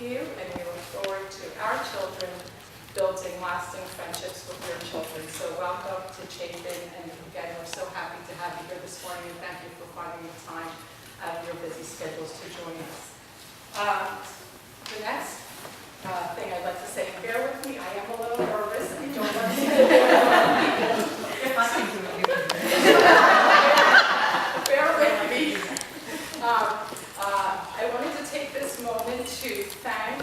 you, and we look forward to our children building lasting friendships with your children. So welcome to Chapin, and again, we're so happy to have you here this morning, and thank you for finding the time out of your busy schedules to join us. The next thing I'd like to say, and bear with me, I am a little nervous. I don't want to if I can do it, you can do it. Bear with me. I wanted to take this moment to thank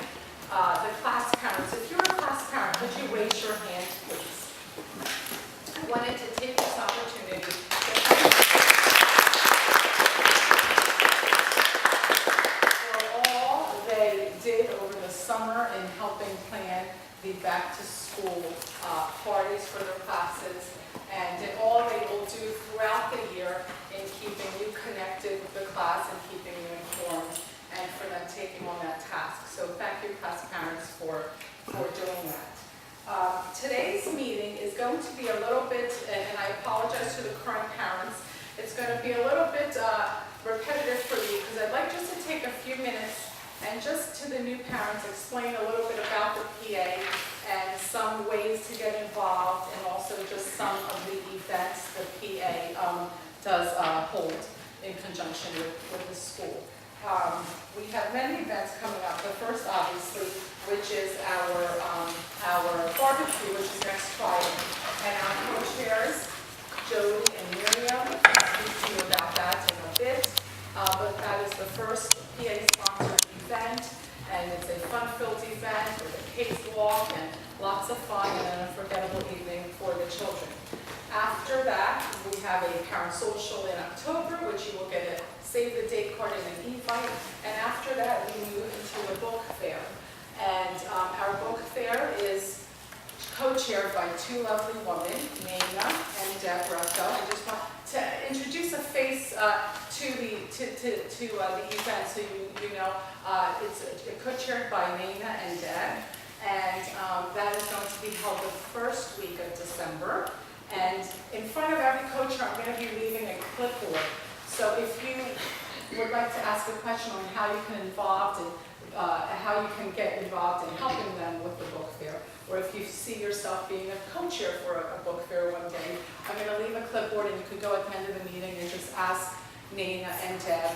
the class parents. If you're a class parent, could you raise your hand, please? I wanted to take this opportunity to thank for all they did over the summer in helping plan the back-to-school parties for their classes, and in all they will do throughout the year in keeping you connected with the class and keeping you informed, and for them taking on that task. So thank you, class parents, for doing that. Today's meeting is going to be a little bit, and I apologize to the current parents, it's going to be a little bit repetitive for you, because I'd like just to take a few minutes and just to the new parents explain a little bit about the PA and some ways to get involved, and also just some of the events the PA does hold in conjunction with the school. We have many events coming up. The first, obviously, which is our barbecue, which is next Friday. And our co-chairs, Jody and Miriam, will speak to you about that in a bit. But that is the first PA-sponsored event, and it's a fun-filled event with a cakewalk and lots of fun and an unforgettable evening for the children. After that, we have a parent social in October, which you will get a save the date card and an e-bike. And after that, we move into a book fair. And our book fair is co-chaired by two lovely women, Nina and Deborah. So I just want to introduce a face to the event, so you know it's co-chaired by Nina and Deb. And that is going to be held the first week of December. And in front of every co-chair, I'm going to be leaving a clipboard. So if you would like to ask a question on how you can how you can get involved in helping them with the book fair, or if you see yourself being a co-chair for a book fair one day, I'm going to leave a clipboard, and you could go at the end of the meeting and just ask Nina and Deb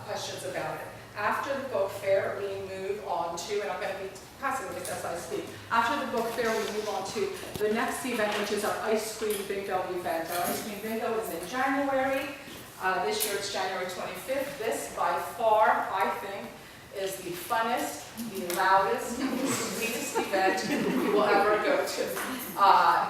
questions about it. After the book fair, we move on to, and I'm going to be passing this as I speak. After the book fair, we move on to the next event, which is our ice cream bingo event. Our ice cream bingo is in January. This year it's January 25th. This, by far, I think, is the funnest, the loudest, the sweetest event you will ever go to.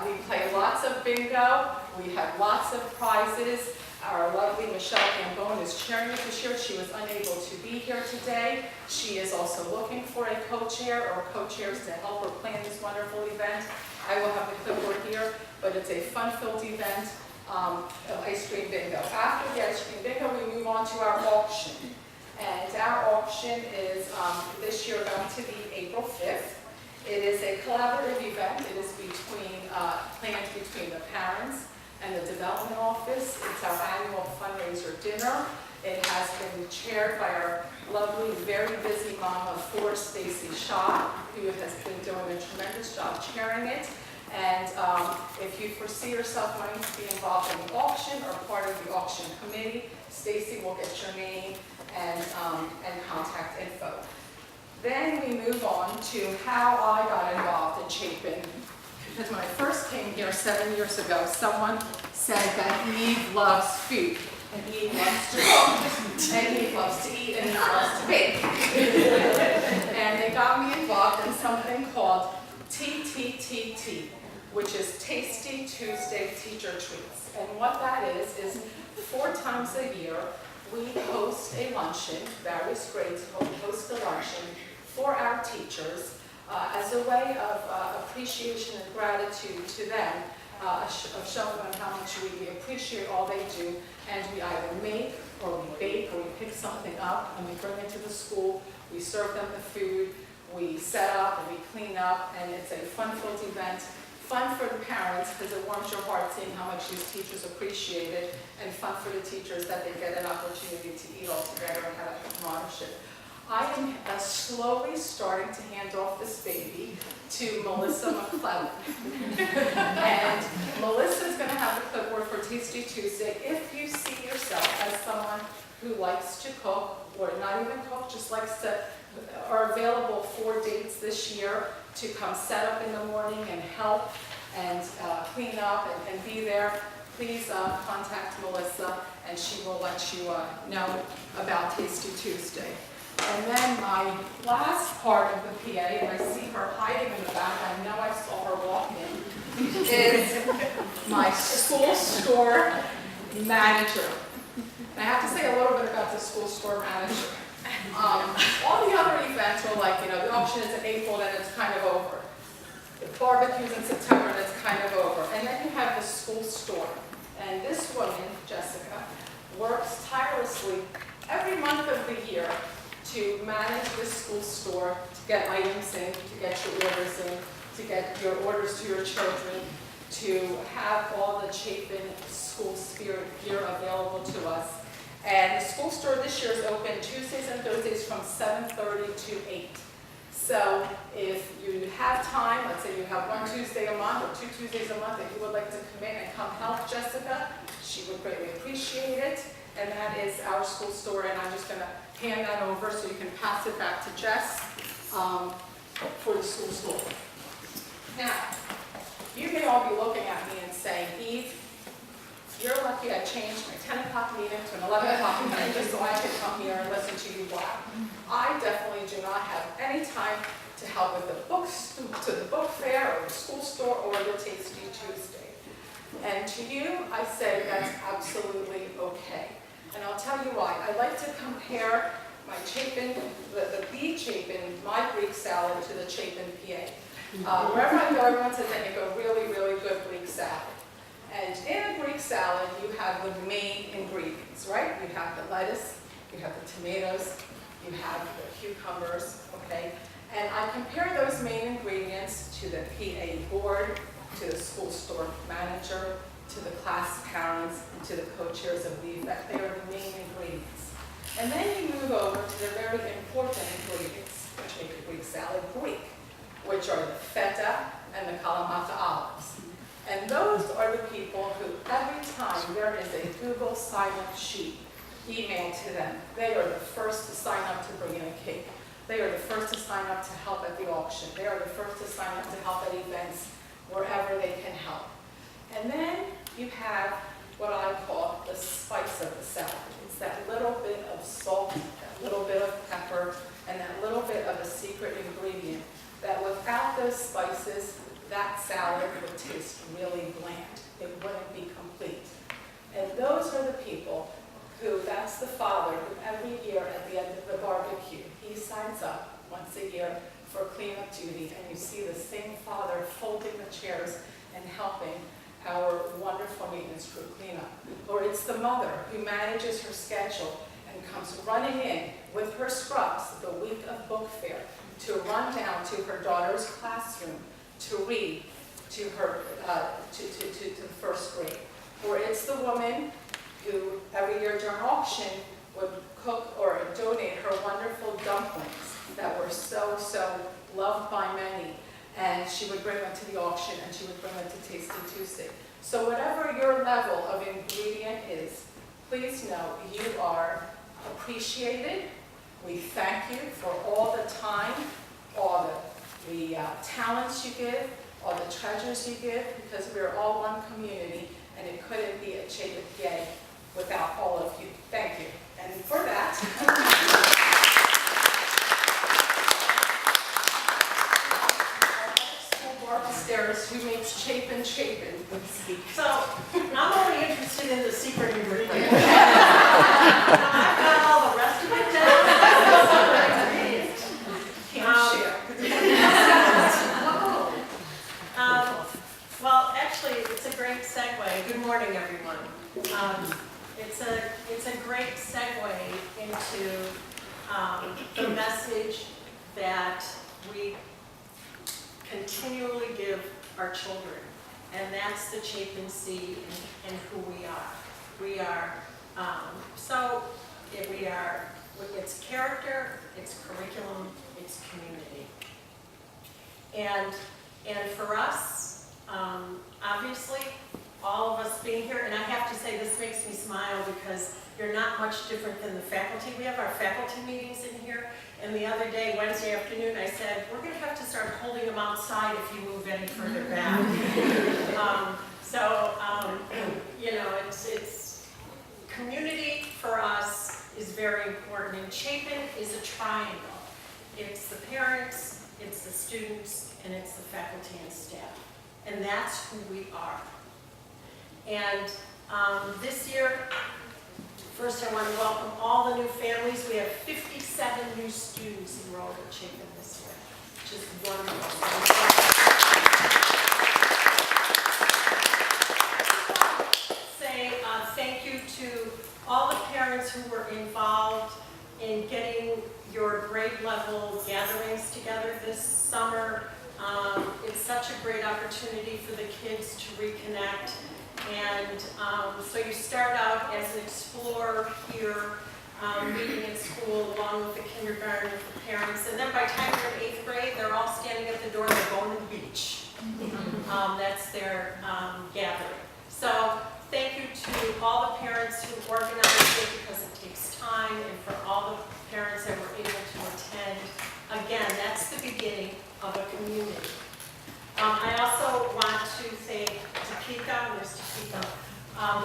We play lots of bingo. We have lots of prizes. Our lovely Michelle Gambone is chairing it this year. She was unable to be here today. She is also looking for a co-chair or co-chairs to help her plan this wonderful event. I will have the clipboard here, but it's a fun-filled event of ice cream bingo. After the ice cream bingo, we move on to our auction. And our auction is this year going to be April 5th. It is a collaborative event. It is planned between the parents and the development office. It's our annual fundraiser dinner. It has been chaired by our lovely, very busy mom of four, Stacy Shaw, who has been doing a tremendous job chairing it. And if you foresee yourself wanting to be involved in the auction or part of the auction committee, Stacy will get your name and contact info. Then we move on to how I got involved in Chapin. Because when I first came here 7 years ago, someone said that Eve loves food, and Eve loves to cook, and Eve loves to eat, and Eve loves to bake. And they got me involved in something called TTTT, which is Tasty Tuesday Teacher Treats. And what that is 4 times a year, we host a luncheon, various grades host a luncheon for our teachers, as a way of appreciation and gratitude to them, of showing them how much we appreciate all they do, and we either make or we bake or we pick something up and we bring it to the school, we serve them the food, we set up and we clean up, and it's a fun-filled event. Fun for the parents because it warms your heart seeing how much these teachers appreciate it, and fun for the teachers that they get an opportunity to eat all together and have a camaraderie. I am slowly starting to hand off this baby to Melissa McClellan. And Melissa's going to have the clipboard for Tasty Tuesday. If you see yourself as someone who likes to cook, or not even cook, just likes to, are available for dates this year to come set up in the morning and help and clean up and be there, please contact Melissa and she will let you know about Tasty Tuesday. And then my last part of the PA, and I see her hiding in the back, I know I saw her walk in, is my school store manager. And I have to say a little bit about the school store manager. All the other events are like, the auction is in April and it's kind of over. The barbecue's in September and it's kind of over. And then you have the school store. And this woman, Jessica, works tirelessly every month of the year to manage the school store, to get items in, to get your orders in, to get your orders to your children, to have all the Chapin school spirit gear available to us. And the school store this year is open Tuesdays and Thursdays from 7:30 to 8. So if you have time, let's say you have one Tuesday a month or 2 Tuesdays a month that you would like to come in and come help Jessica, she would greatly appreciate it. And that is our school store, and I'm just going to hand that over so you can pass it back to Jess for the school store. Now, you may all be looking at me and saying, Eve, you're lucky I changed my 10 o'clock meeting to an 11 o'clock meeting just so I could come here and listen to you blab. I definitely do not have any time to help with the books, to the book fair or the school store or the Tasty Tuesday. And to you, I say that's absolutely okay. And I'll tell you why. I like to compare my Chapin, the Chapin, my Greek salad to the Chapin PA. Wherever I go, everyone says I make a really, really good Greek salad. And in a Greek salad, you have the main ingredients, right? You have the lettuce, you have the tomatoes, you have the cucumbers, okay? And I compare those main ingredients to the PA board, to the school store manager, to the class parents, and to the co-chairs of the event. They are the main ingredients. And then you move over to the very important ingredients, which make a Greek salad Greek, which are the feta and the kalamata olives. And those are the people who, every time there is a Google sign-up sheet emailed to them, they are the first to sign up to bring in a cake. They are the first to sign up to help at the auction. They are the first to sign up to help at events wherever they can help. And then you have what I call the spice of the salad. It's that little bit of salt, that little bit of pepper, and that little bit of a secret ingredient that without those spices, that salad would taste really bland. It wouldn't be complete. And those are the people who, that's the father who every year at the end of the barbecue, he signs up once a year for cleanup duty, and you see the same father folding the chairs and helping our wonderful maintenance crew clean up. Or it's the mother who manages her schedule and comes running in with her scrubs the week of book fair to run down to her daughter's classroom to read to her, to the first grade. Or it's the woman who every year during auction would cook or donate her wonderful dumplings that were so, so loved by many. And she would bring them to the auction and she would bring them to Tasty Tuesday. So whatever your level of ingredient is, please know you are appreciated. We thank you for all the time, all the talents you give, all the treasures you give, because we're all one community and it couldn't be a Chapin PA without all of you. Thank you. And for that, upstairs who makes Chapin speak. So, I'm only interested in the secret ingredient. I've got all the rest of it down. Can't share. Well, actually, it's a great segue. Good morning, everyone. It's a great segue into the message that we continually give our children, and that's the Chapin seed and who we are. We are with its character, its curriculum, its community. And for us, obviously, all of us being here, and I have to say this makes me smile because you're not much different than the faculty. We have our faculty meetings in here, and the other day, Wednesday afternoon, I said, we're going to have to start holding them outside if you move any further back. You know, it's community for us is very important, and Chapin is a triangle. It's the parents, it's the students, and it's the faculty and staff. And that's who we are. And this year, first I want to welcome all the new families. We have 57 new students enrolled at Chapin this year, which is wonderful. Say thank you to all the parents who were involved in getting your grade level gatherings together this summer. It's such a great opportunity for the kids to reconnect. And so you start out as an explorer here, meeting at school along with the kindergarten with the parents. And then by the time you're in 8th grade, they're all standing at the door, they're going to the beach. That's their gathering. So thank you to all the parents who organized it because it takes time, and for all the parents that were able to attend. Again, that's the beginning of a community. I also want to thank Topeka, Ms. Topeka,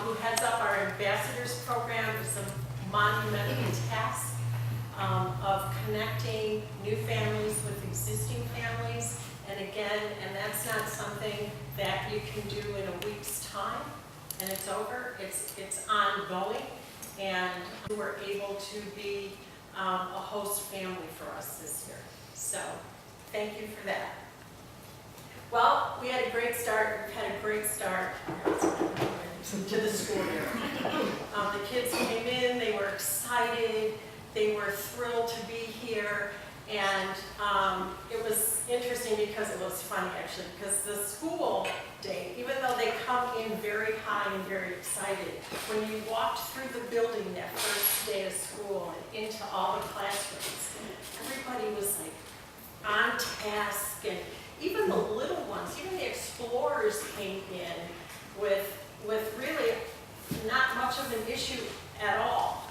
who heads up our ambassadors program. It's a monumental task of connecting new families with existing families. And again, and that's not something that you can do in a week's time and it's over. It's ongoing, and we're able to be a host family for us this year. So thank you for that. Well, we had a great start. We've had a great start to the school year. The kids came in, they were excited, they were thrilled to be here, and it was interesting because it was funny actually, because the school day, even though they come in very high and very excited, when you walked through the building that first day of school and into all the classrooms, everybody was like on task, and even the little ones, even the explorers came in with really not much of an issue at all.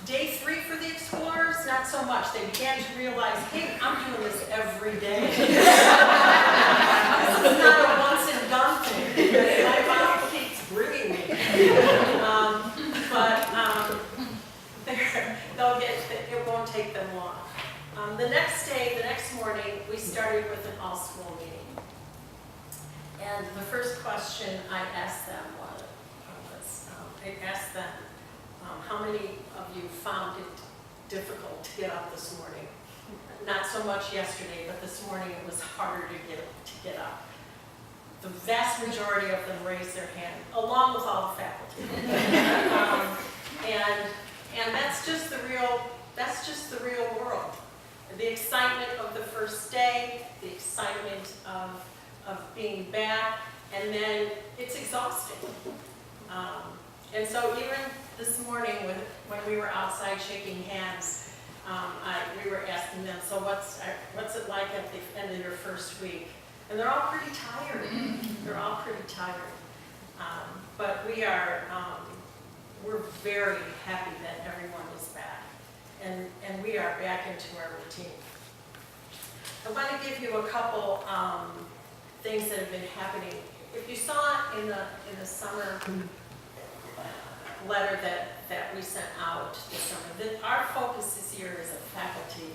Day 3 for the explorers, not so much. They began to realize, hey, I'm doing this every day. This is not a once and done thing. My mom keeps bringing me. It won't take them long. The next day, the next morning, we started with an all-school meeting. And the first question I asked them was how many of you found it difficult to get up this morning? Not so much yesterday, but this morning it was harder to get up. The vast majority of them raised their hand, along with all the faculty. And that's just the real world. The excitement of the first day, the excitement of being back, and then it's exhausting. And so even this morning when we were outside shaking hands, we were asking them, so what's it like at the end of your first week? And they're all pretty tired. They're all pretty tired. But we're very happy that everyone is back. And we are back into our routine. I want to give you a couple things that have been happening. If you saw in the summer letter that we sent out this summer, our focus this year as a faculty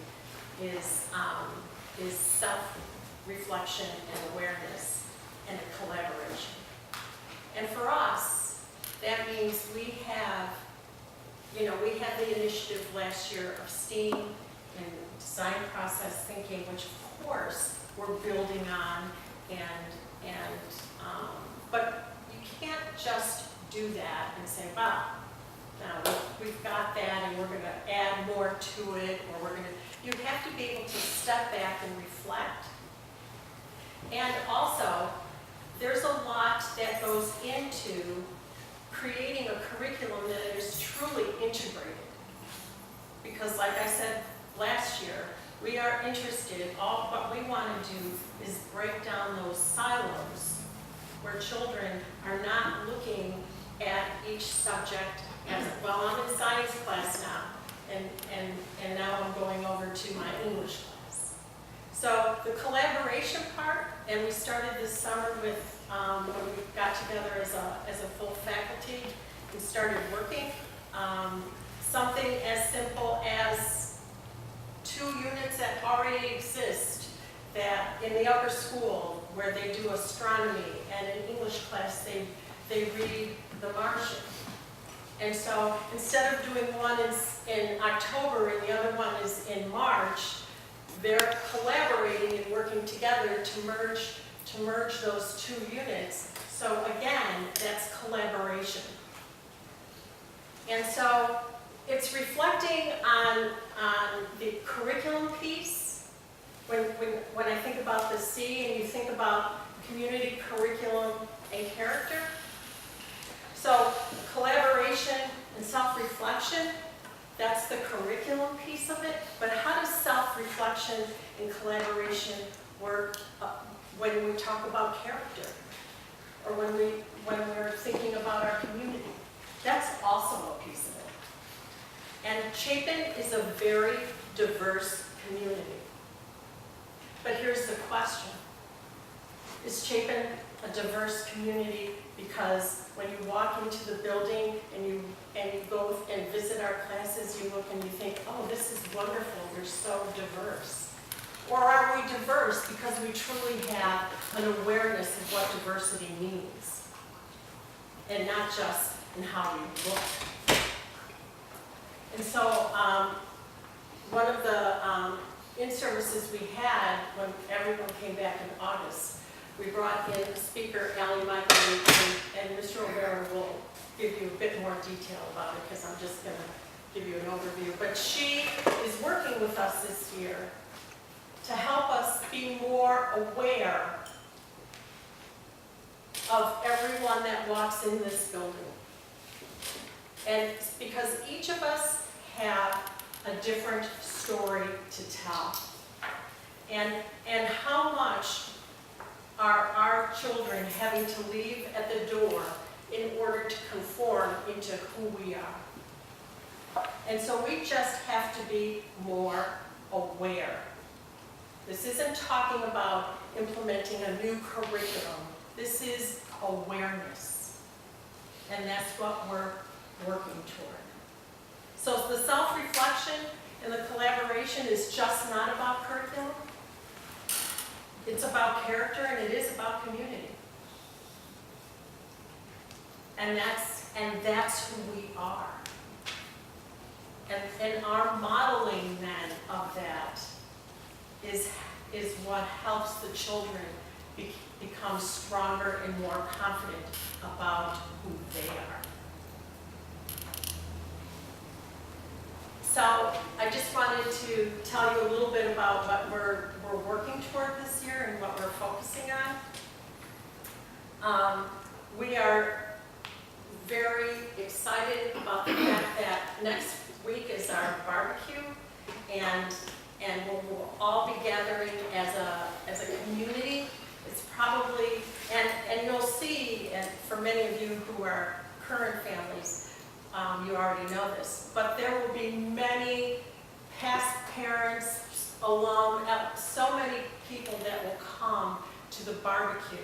is self-reflection and awareness and a collaboration. And for us, that means we had the initiative last year of STEAM and design process thinking, which of course we're building on, but you can't just do that and say, well, now we've got that and we're going to add more to it, or you have to be able to step back and reflect. And also, there's a lot that goes into creating a curriculum that is truly integrated. because like I said last year, we are interested, what we want to do is break down those silos where children are not looking at each subject as, well, I'm in science class now, and now I'm going over to my English class. So the collaboration part, and we started this summer with, when we got together as a full faculty, we started working. Something as simple as 2 units that already exist that in the upper school where they do astronomy, and in English class they read The Martian. And so instead of doing one in October and the other one is in March, they're collaborating and working together to merge those 2 units. So again, that's collaboration. And so it's reflecting on the curriculum piece. When I think about the C and you think about community, curriculum, and character. So collaboration and self-reflection, that's the curriculum piece of it. But how does self-reflection and collaboration work when we talk about character? Or when we're thinking about our community? That's also a piece of it. And Chapin is a very diverse community. But here's the question. Is Chapin a diverse community because when you walk into the building and you go and visit our classes, you look and you think, oh, this is wonderful, they're so diverse? Or are we diverse because we truly have an awareness of what diversity means? And not just in how we look. And so one of the in-services we had when everyone came back in August, we brought in speaker Allie Michael, and Mr. O'Hara will give you a bit more detail about it because I'm just going to give you an overview. But she is working with us this year to help us be more aware of everyone that walks in this building. And because each of us have a different story to tell. And how much are our children having to leave at the door in order to conform into who we are? And so we just have to be more aware. This isn't talking about implementing a new curriculum. This is awareness. And that's what we're working toward. So the self-reflection and the collaboration is just not about curriculum. It's about character and it is about community. And that's who we are. And our modeling then of that is what helps the children become stronger and more confident about who they are. So I just wanted to tell you a little bit about what we're working toward this year and what we're focusing on. We are very excited about the fact that next week is our barbecue, and we'll all be gathering as a community. It's probably, and you'll see, and for many of you who are current families, you already know this, but there will be many past parents, alum, so many people that will come to the barbecue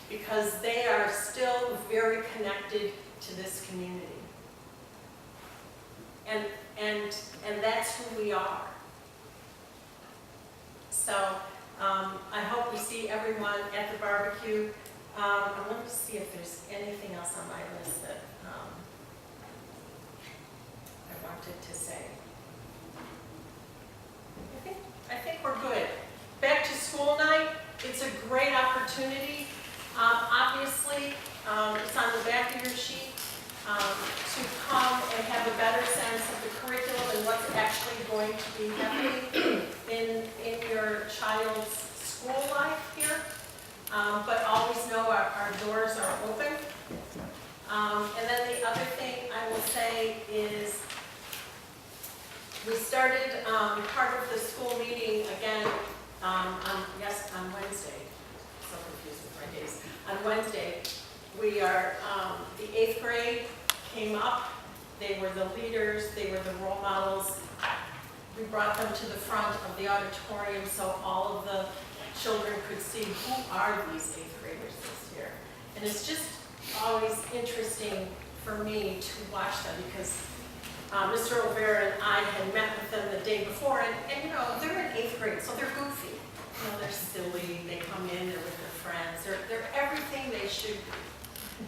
because they are still very connected to this community. And that's who we are. So I hope we see everyone at the barbecue. I want to see if there's anything else on my list that I wanted to say. I think we're good. Back to school night, it's a great opportunity. Obviously, it's on the back of your sheet to come and have a better sense of the curriculum and what's actually going to be happening in your child's school life here. But always know our doors are open. And then the other thing I will say is brought them to the front of the auditorium so all of the children could see who are these 8th graders this year. And it's just always interesting for me to watch them because Mr. Olvera and I had met with them the day before, and you know, they're in 8th grade, so they're goofy. You know, they're silly, they come in, they're with their friends, they're everything they should be.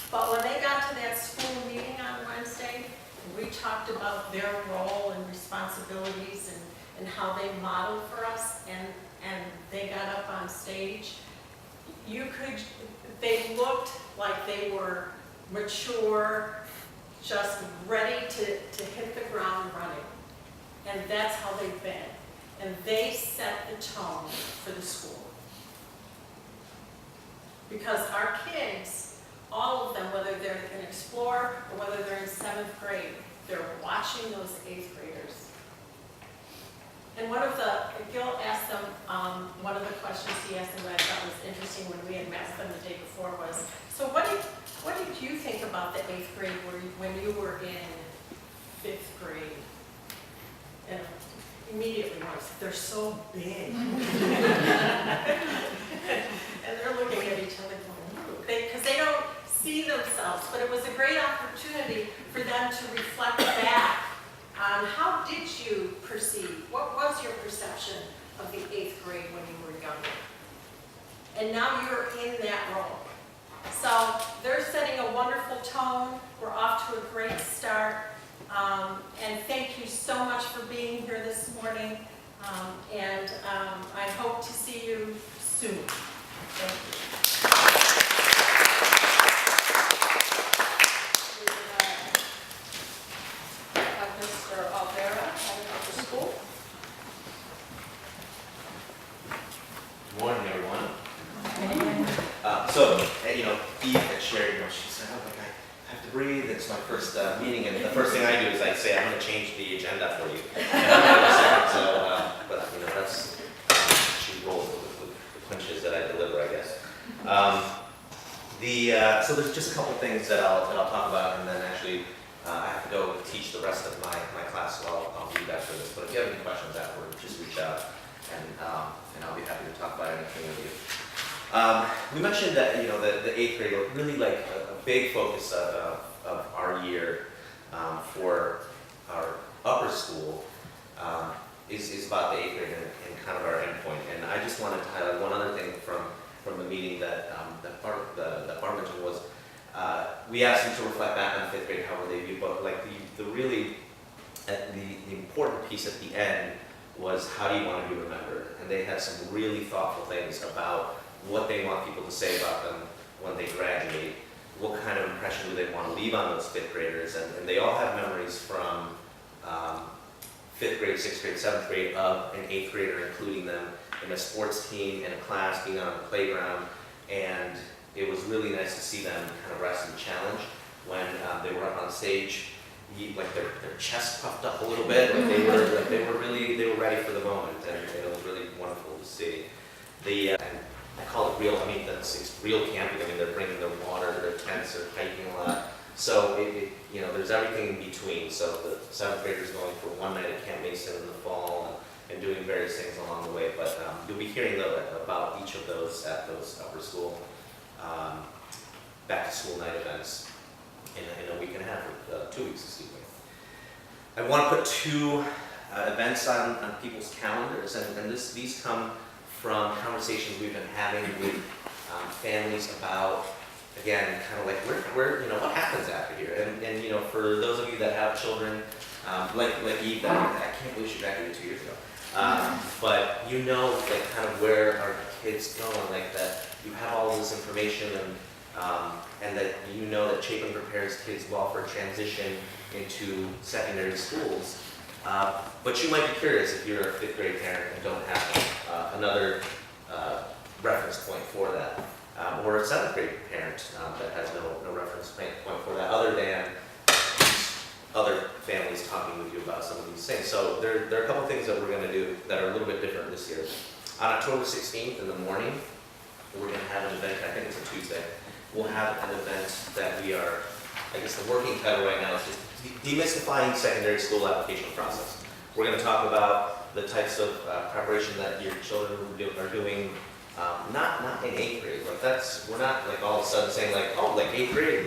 But when they got to that school meeting on Wednesday, we talked about their role and responsibilities and how they modeled for us, and they got up on stage. They looked like they were mature, just ready to hit the ground running. And that's how they've been. And they set the tone for the school. Because our kids, all of them, whether they're in Explore or whether they're in 7th grade, they're watching those 8th graders. And Gil asked them, one of the questions he asked them that I thought was interesting when we had met them the day before was, so what did you think about the 8th grade when you were in 5th grade? And immediately was, they're so big. And they're looking at each other going, because they don't see themselves, but it was a great opportunity for them to reflect back on how did you perceive, what was your perception of the 8th grade when you were younger? And now you're in that role. So they're setting a wonderful tone. We're off to a great start. And thank you so much for being here this morning. I hope to see you soon. Thank you. Mr. Olvera, heading up the school. Good morning, everyone. Eve had shared, she said, oh, like, I have to breathe. It's my first meeting, and the first thing I do is I say, I'm going to change the agenda for you. And I'm not going to so, but that's, she rolls with the punches that I deliver, I guess. So there's just a couple things that I'll talk about, and then actually I have to go teach the rest of my class, so I'll be back for this. But if you have any questions afterward, just reach out, and I'll be happy to talk about anything with you. We mentioned that the 8th grade were really like a big focus of our year for our upper school is about the 8th grade and kind of our endpoint. And I just wanted to highlight one other thing from the meeting that Barb mentioned was we asked them to reflect back on 5th grade, how were they viewed, but like the really the important piece at the end was how do you want to be remembered? And they had some really thoughtful things about what they want people to say about them when they graduate, what kind of impression do they want to leave on those 5th graders, and they all have memories from 5th grade, 6th grade, 7th grade of an 8th grader, including them in a sports team, in a class, being on the playground, and it was really nice to see them kind of rise to the challenge when they were up on stage. Like their chest puffed up a little bit, like they were ready for the moment, and it was really wonderful to see. I call it real. I mean, it's real camping. I mean, they're bringing their water, their tents, they're hiking a lot. So there's everything in between. So the 7th graders going for one night at Camp Mason in the fall and doing various things along the way. But you'll be hearing about each of those at those upper school back to school night events in a week and a half, or 2 weeks, excuse me. I want to put 2 events on people's calendars, and these come from conversations we've been having with families about, again, kind of like where what happens after here, and for those of you that have children, like Eve, I can't believe she graduated 2 years ago, but like kind of where are kids going, like that you have all this information and that that Chapin prepares kids well for transition into secondary schools. But you might be curious if you're a 5th grade parent and don't have another reference point for that, or a 7th grade parent that has no reference point for that, other than other families talking with you about some of these things. So there are a couple things that we're going to do that are a little bit different this year. On October 16th in the morning, we're going to have an event. I think it's a Tuesday. We'll have an event that we are, I guess the working title right now is just demystifying secondary school application process. We're going to talk about the types of preparation that your children are doing, not in 8th grade. Like we're not like all of a sudden saying like, oh, like 8th grade,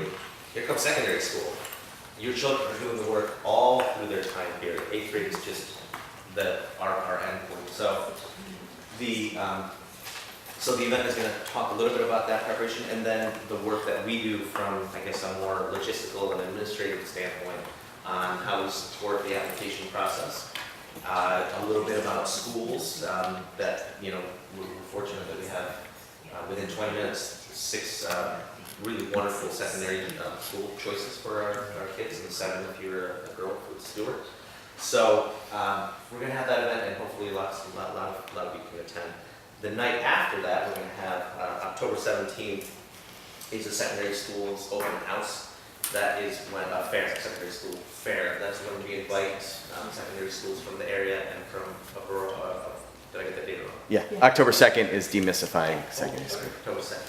here comes secondary school. Your children are doing the work all through their time period. 8th grade is just our end point. So the event is going to talk a little bit about that preparation, and then the work that we do from, I guess, a more logistical and administrative standpoint on how we support the application process. A little bit about schools that, we're fortunate that we have within 20 minutes 6 really wonderful secondary school choices for our kids, and 7 if you're a girl with Stewart. So we're going to have that event, and hopefully a lot of you can attend. The night after that, we're going to have October 17th is a secondary schools open house. That is when secondary school fair. That's when we invite secondary schools from the area and from a rural. Did I get that data wrong? Yeah, October 2nd is demystifying secondary school. October 2nd.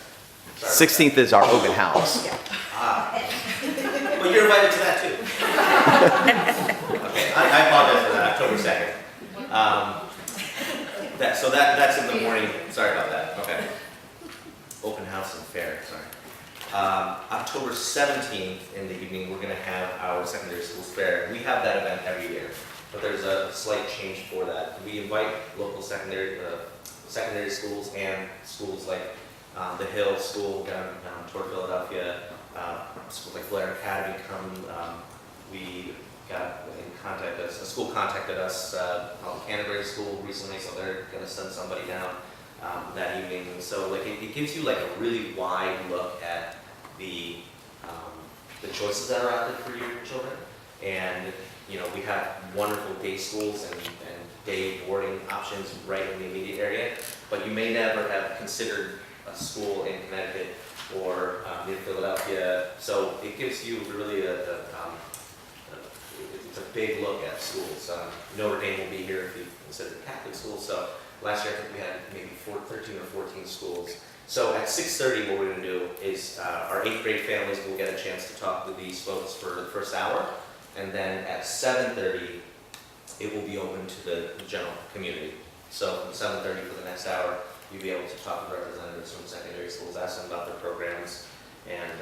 Sorry. 16th is our open house. Well, you're invited to that too. Okay, I apologize for that. October 2nd. That's in the morning. Sorry about that. Okay. Open house and fair. Sorry. October 17th in the evening, we're going to have our secondary schools fair. We have that event every year, but there's a slight change for that. We invite local secondary schools and schools like the Hill School down toward Philadelphia, schools like Blair Academy come. We got in contact us. A school contacted us called Canterbury School recently, so they're going to send somebody down that evening. So it gives you like a really wide look at the choices that are out there for your children. And we have wonderful day schools and day boarding options right in the immediate area, but you may never have considered a school in Connecticut or near Philadelphia. So it gives you really it's a big look at schools. Notre Dame will be here if you consider Catholic schools. So last year I think we had maybe 13 or 14 schools. So at 6:30 what we're going to do is our 8th grade families will get a chance to talk with these folks for the first hour. And then at 7:30 it will be open to the general community. So from 7:30 for the next hour, you'll be able to talk with representatives from secondary schools, ask them about their programs, and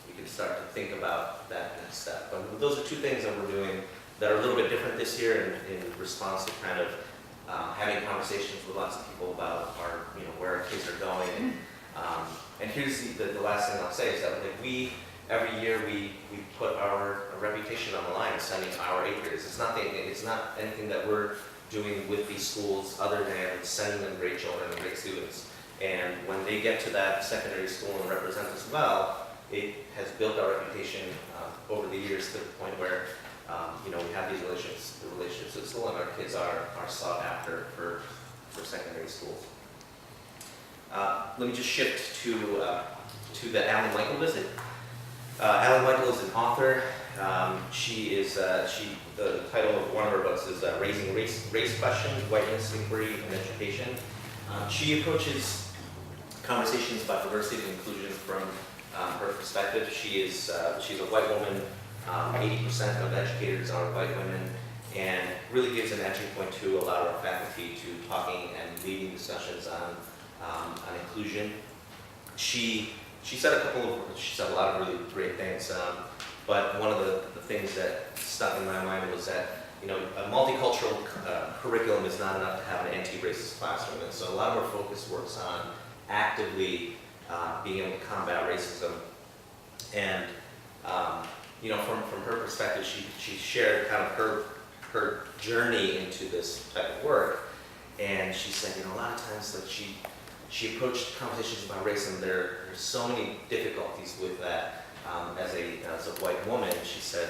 you can start to think about that next step. But those are 2 things that we're doing that are a little bit different this year in response to kind of having conversations with lots of people about where our kids are going. And here's the last thing I'll say is that every year we put our reputation on the line sending our 8th graders. It's not anything that we're doing with these schools other than sending them great children and great students. And when they get to that secondary school and represent us well, it has built our reputation over the years to the point where we have these relationships at school, and our kids are sought after for secondary schools. Let me just shift to the Alan Michael visit. Alan Michael is an author. The title of one of her books is Raising Race Questions, Whiteness, Inquiry, and Education. She approaches conversations about diversity and inclusion from her perspective. She's a white woman. 80% of educators are white women, and really gives an entry point to a lot of our faculty to talking and leading discussions on inclusion. She said a lot of really great things, but one of the things that stuck in my mind was that a multicultural curriculum is not enough to have an anti-racist classroom, and so a lot of our focus works on actively being able to combat racism. And from her perspective, she shared kind of her journey into this type of work, and she said, a lot of times that she approached conversations about race, and there's so many difficulties with that as a white woman. She said,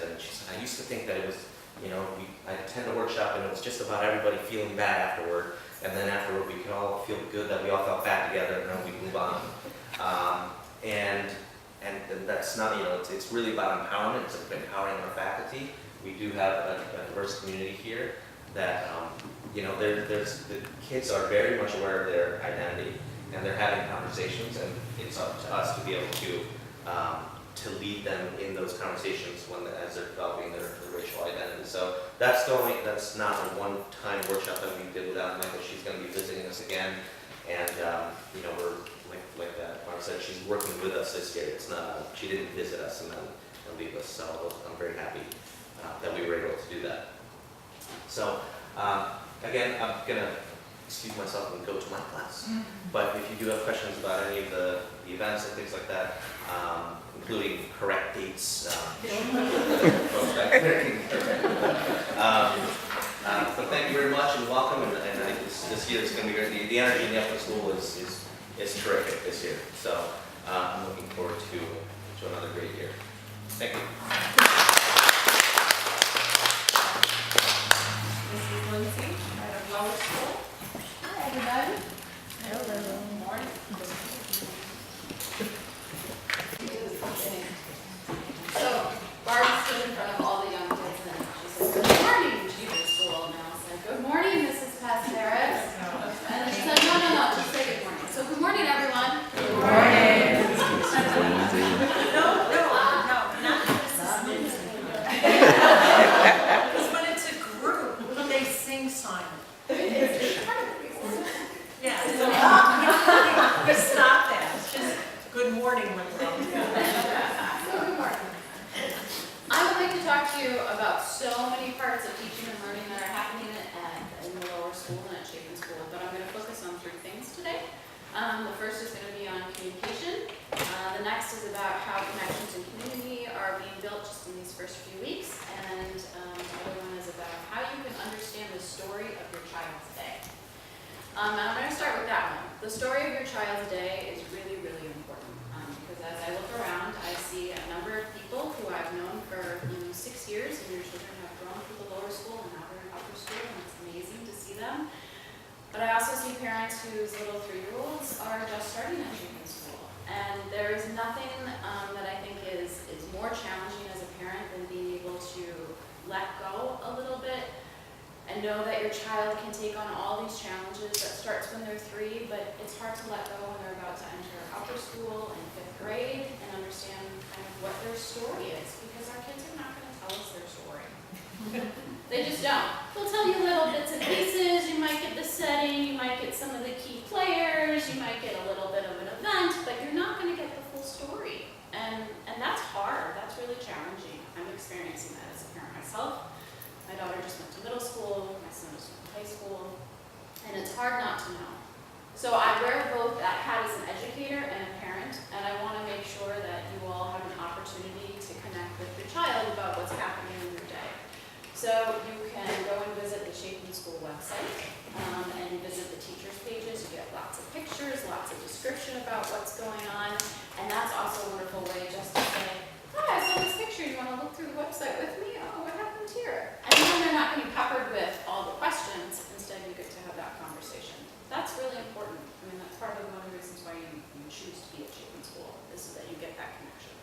I used to think that it was, I attend a workshop and it was just about everybody feeling bad afterward, and then afterward we could all feel good that we all felt bad together, and then we move on. And that's not, it's really about empowerment. It's empowering our faculty. We do have a diverse community here that, the kids are very much aware of their identity, and they're having conversations, and it's up to us to be able to to lead them in those conversations as they're developing their racial identity. So that's not a one-time workshop that we did without Michael. She's going to be visiting us again, and we're like Mark said, she's working with us this year. It's not she didn't visit us and then leave us. So I'm very happy that we were able to do that. So again, I'm gonna excuse myself and go to my class. But if you do have questions about any of the events and things like that, including correct dates, but thank you very much and welcome. And I think this year is going to be great. The energy in the upper school is terrific this year. So I'm looking forward to another great year. Thank you. Mrs. Lindsay, head of lower school. Hi, everybody. Hello. Good morning. So Barb stood in front of all the young kids and she said, "Good morning, Jesus school." And I said, "Good morning, Mrs. Pasteris." And then she said, "No, just say good morning." So good morning, everyone. Good morning. No, not Mrs. Lindsay. Because when it's a group, they sing Simon. Yeah, so we stop that. It's just good morning when we're all together. So good morning. I would like to talk to you about so many parts of teaching and learning that are happening in the lower school and at Chapin School, but I'm going to focus on 3 things today. The first is going to be on communication. The next is about how connections and community are being built just in these first few weeks. And the other one is about how you can understand the story of your child's day. And I'm going to start with that one. The story of your child's day is really, really important because as I look around, I see a number of people who I've known for 6 years, and your children have grown through the lower school and now they're in upper school, and it's amazing to see them. But I also see parents whose little 3-year-olds are just starting at Chapin School. And there is nothing that I think is more challenging as a parent than being able to let go a little bit and know that your child can take on all these challenges. That starts when they're 3, but it's hard to let go when they're about to enter upper school and 5th grade and understand kind of what their story is, because our kids are not going to tell us their story. They just don't. They'll tell you little bits and pieces. You might get the setting, you might get some of the key players, you might get a little bit of an event, but you're not going to get the full story. And that's hard. That's really challenging. I'm experiencing that as a parent myself. My daughter just went to middle school, my son just went to high school, and it's hard not to know. So I wear both that hat as an educator and a parent, and I want to make sure that you all have an opportunity to connect with your child about what's happening in your day. So you can go and visit the Chapin School website and visit the teachers' pages. You get lots of pictures, lots of description about what's going on, and that's also a wonderful way just to say, "Hi, I saw this picture. You want to look through the website with me? Oh, what happened here?" And then they're not going to be peppered with all the questions. Instead, you get to have that conversation. That's really important. I mean, that's part of one of the reasons why you choose to be at Chapin School, is so that you get that connection.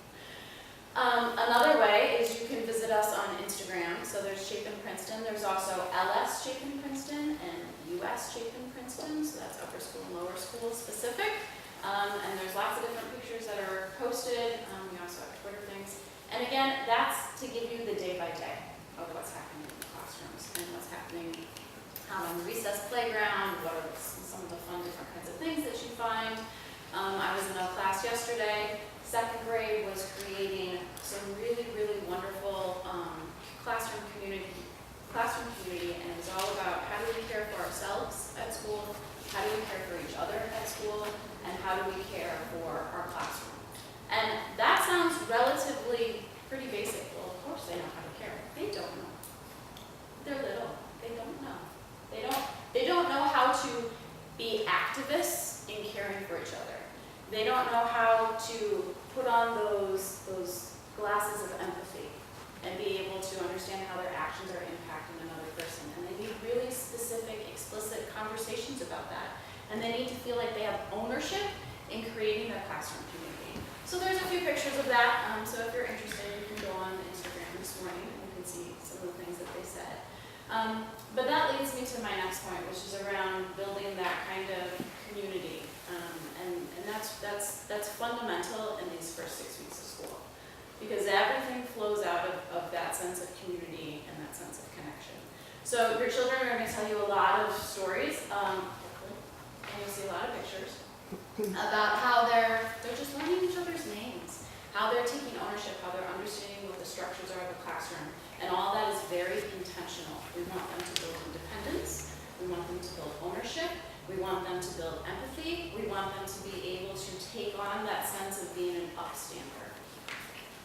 Another way is you can visit us on Instagram. So there's Chapin Princeton. There's also LS Chapin Princeton and US Chapin Princeton. So that's upper school and lower school specific. And there's lots of different pictures that are posted. We also have Twitter things. And again, that's to give you the day-by-day of what's happening in the classrooms and what's happening on the recess playground, what are some of the fun different kinds of things that you find. I was in a class yesterday. 2nd grade was creating some really, really wonderful classroom community, and it was all about how do we care for ourselves at school, how do we care for each other at school, and how do we care for our classroom. And that sounds relatively pretty basic. Well, of course they know how to care. They don't know. They're little. They don't know. They don't know how to be activists in caring for each other. They don't know how to put on those glasses of empathy and be able to understand how their actions are impacting another person. And they need really specific, explicit conversations about that. And they need to feel like they have ownership in creating their classroom community. So there's a few pictures of that. So if you're interested, you can go on Instagram this morning and you can see some of the things that they said. But that leads me to my next point, which is around building that kind of community. And that's fundamental in these first 6 weeks of school. So your children are going to tell you a lot of stories, and you'll see a lot of pictures about how they're just learning each other's names, how they're taking ownership, how they're understanding what the structures are of the classroom, and all that is very intentional. We want them to build independence, we want them to build ownership, we want them to build empathy, we want them to be able to take on that sense of being an upstander.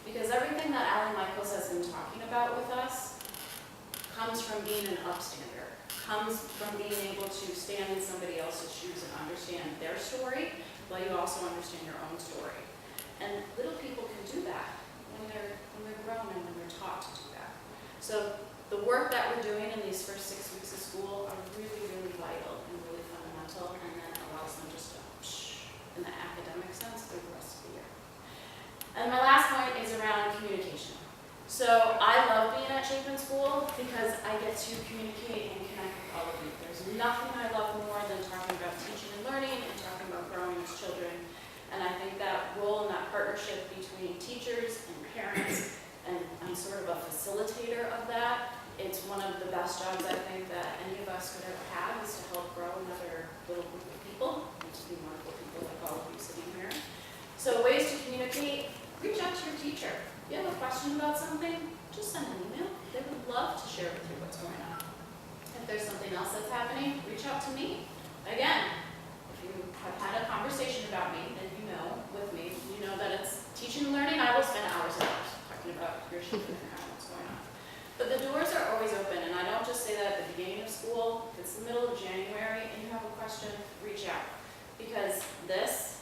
Because everything that Allie Michaels has been talking about with us comes from being an upstander, comes from being able to stand in somebody else's shoes and understand their story, while you also understand your own story. And little people can do that when they're grown and when they're taught to do that. So the work that we're doing in these first 6 weeks of school are really, really vital and really fundamental, and then allows them just to in the academic sense through the rest of the year. And my last point is around communication. So I love being at Chapin School because I get to communicate and connect with all of you. There's nothing I love more than talking about teaching and learning and talking about growing as children. And I think that role and that partnership between teachers and parents, and I'm sort of a facilitator of that. It's one of the best jobs I think that any of us could ever have, is to help grow another little group of people, and to be wonderful people like all of you sitting here. So ways to communicate: reach out to your teacher. If you have a question about something, just send an email. They would love to share with you what's going on. If there's something else that's happening, reach out to me. Again, if you have had a conversation about me, then you know with me, you know that it's teaching and learning. I will spend hours and hours talking about your children and what's going on. But the doors are always open, and I don't just say that at the beginning of school. If it's the middle of January and you have a question, reach out. Because this,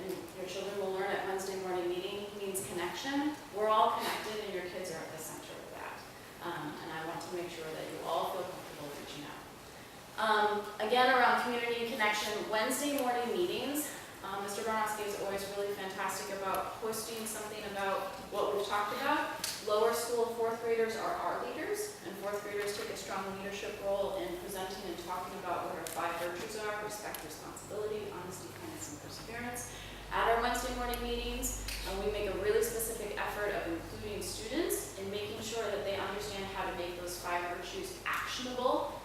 and your children will learn at Wednesday morning meeting, means connection. We're all connected, and your kids are at the center of that. And I want to make sure that you all feel comfortable reaching out. Again, around community connection, Wednesday morning meetings, Mr. Barnowski is always really fantastic about posting something about what we've talked about. Lower school fourth graders are our leaders, and fourth graders take a strong leadership role in presenting and talking about what our 5 virtues are: respect, responsibility, honesty, kindness, and perseverance. At our Wednesday morning meetings, we make a really specific effort of including students and making sure that they understand how to make those 5 virtues actionable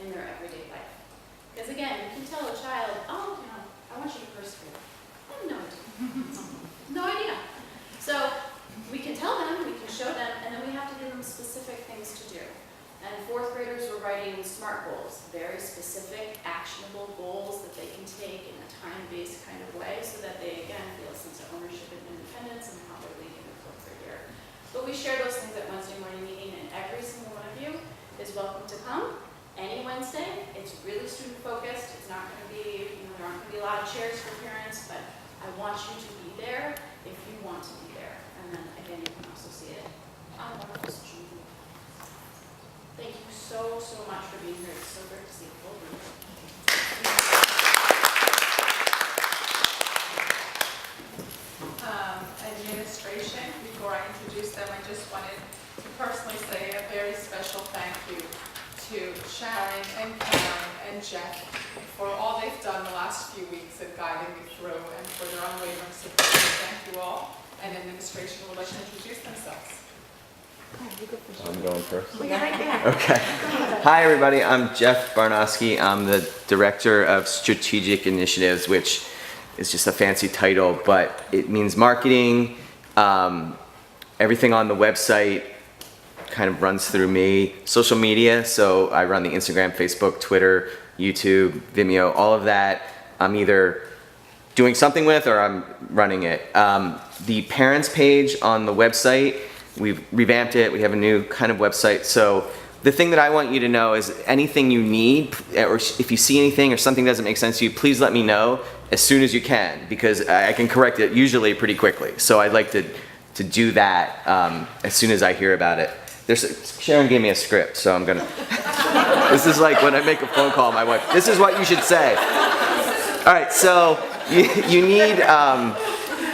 in their everyday life. Because again, you can tell a child, oh, you know, I want you to persevere. I have no idea. No idea. So we can tell them, we can show them, and then we have to give them specific things to do. And fourth graders were writing SMART goals, very specific, actionable goals that they can take in a time-based kind of way, so that they, again, feel a sense of ownership and independence and how they're leading the fourth grade year. But we share those things at Wednesday morning meeting, and every single one of you is welcome to come any Wednesday. It's really student-focused. It's not going to be, there aren't going to be a lot of chairs for parents, but I want you to be there if you want to be there. And then, again, you can also see it on wonderful social media. Thank you so, so much for being here. It's so great to see the full room. Administration, before I introduce them, I just wanted to personally say a very special thank you to Sharon and Karen and Jeff for all they've done the last few weeks of guiding me through, and for their unwavering support. Thank you all. And administration will let you introduce themselves. I'm going first. Okay. Hi, everybody. I'm Jeff Barnowski. I'm the Director of Strategic Initiatives, which is just a fancy title, but it means marketing. Everything on the website kind of runs through me. Social media, so I run the Instagram, Facebook, Twitter, YouTube, Vimeo, all of that. I'm either doing something with or I'm running it. The parents page on the website, we've revamped it. We have a new kind of website. So the thing that I want you to know is anything you need, or if you see anything or something doesn't make sense to you, please let me know as soon as you can, because I can correct it usually pretty quickly. So I'd like to do that as soon as I hear about it. Sharon gave me a script, so I'm gonna, this is like when I make a phone call, my wife, this is what you should say. All right, so you need,